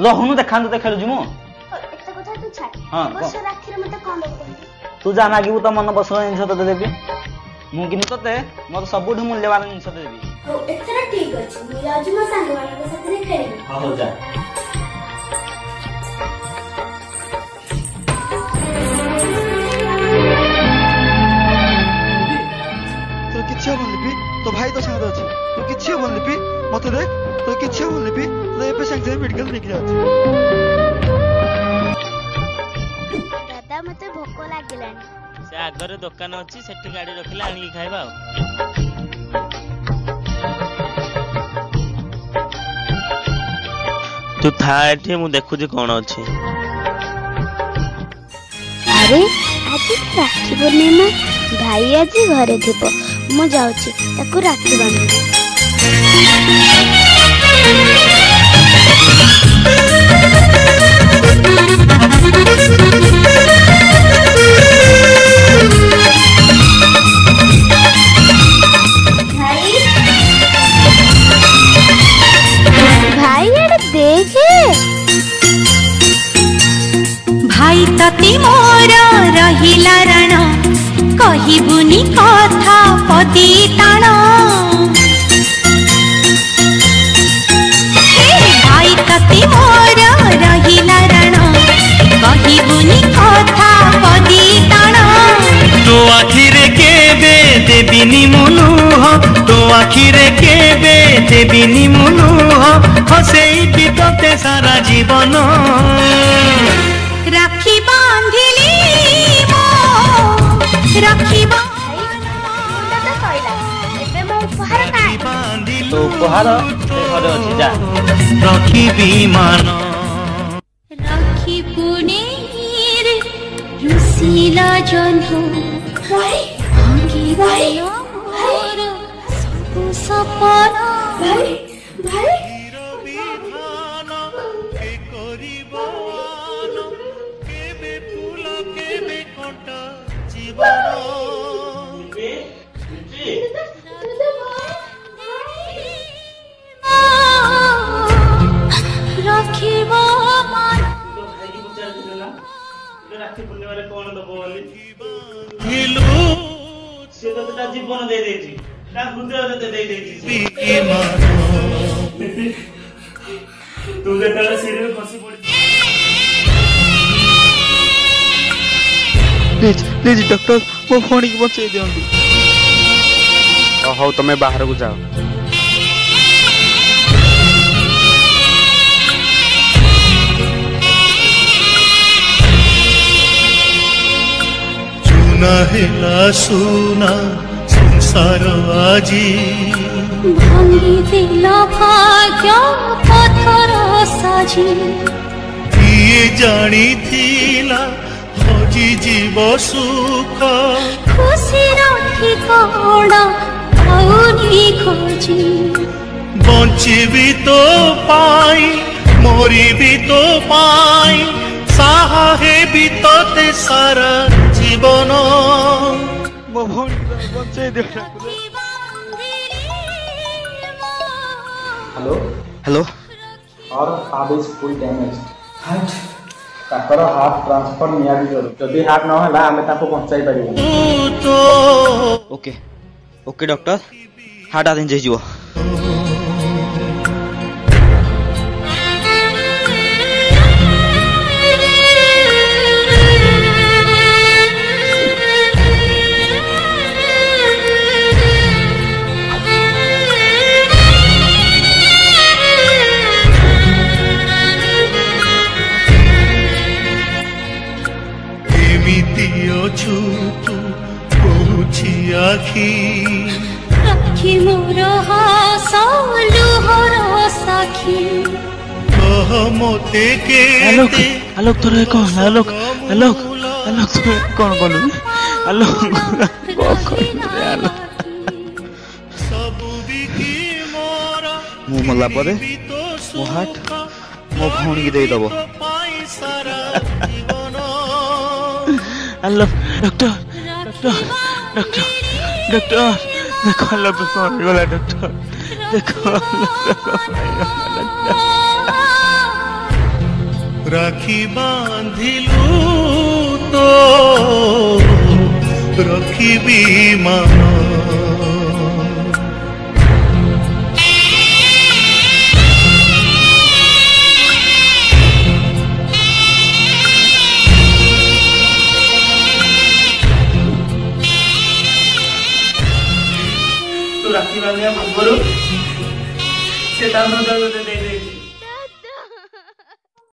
लहुनु देखांतु ते खेलु जिमु एत कथा तू छाड़ हां बस राखी रे मते कोन दबो तू जा मागिबु त मन बस जिंस त देबी मु किनु तते मत सबुठ मूल्यवान जिंस देबी हो एतरा ठीक अछि मु आज मो संग वाला के साथ रे खेलबी हां हो जा तो किछि बोल लिपि तो भाई तो संग अछि तो किछि बोल लिपि मते देख तो किछि बोल लिपि तो ए पे संग मेडिकल लेके जाछ दादा मते भोक लागिलानी से आगरे दुकान अछि सेठी गाड़ी रखिला आनी खाइबा तू था एठी मु देखु जे कोन अछि अरे आज राखी पूर्णिमा भाई आज घरे थिबो मु जाउची ताकू राखी बांधी भाई एड़े देखे भाई तती मोर रहिला रण कहिबुनी कथा पदी ताण भाई तती मोर रहिला रण कहिबुनी कथा पदी ताण तो आखिरे केबे देबिनी मुनुह तो आखिरे केबे देबिनी मुनुह हसेई बितते सारा जीवन राखी बांधिली मो राखी मुंडा तो सइला एबे मो उपहार काई तो उपहार घरे अछि जा राखी विमान राखी पुनेर रुसिला जन्हो भाई भांगी भाई मोर सबु सपना भाई भाई राखिबो मान राखी पूर्णिमा रे कोन दबो बोली हिलू से तो ता जीवन दे देछि ता हृदय दे देछि तू जेतले सिरी में खसी पड़ी प्लीज डॉक्टर मो फोन की बचे दियंतु हो तमे बाहर को जाओ चुना हेला सुना संसार आजी भांगी दिला भाग्य पत्थर साजी किए जानी थिला हजी जीव सुख खुशी ठिकाना पाउनी खोजी बंचिबी तो पाई मरिबी तो पाई साहा हेबी तोते सारा जीवन मो फोन की बचे दियो हेलो हेलो और heart is full damage heart ताकर हार्ट ट्रांसफर निया भी करू जदी हार्ट न होला हमें ताको पहुंचाई परिबो ओके ओके डॉक्टर हार्ट आदिन जे जीवो आखी राखी मोर हासा लुहर साखी कह मोते के आलोक तोरे कोन आलोक आलोक आलोक तोरे कोन कोन आलोक सबु बिकी मोरा मु मला परे मो हार्ट मो भौणी की दे दबो आलोक डॉक्टर डॉक्टर डॉक्टर डॉक्टर देखो आलोक कोन गला डॉक्टर देखो राखी बांधिलु तो रखिबी मान तू राखी बांधिया पूर्व से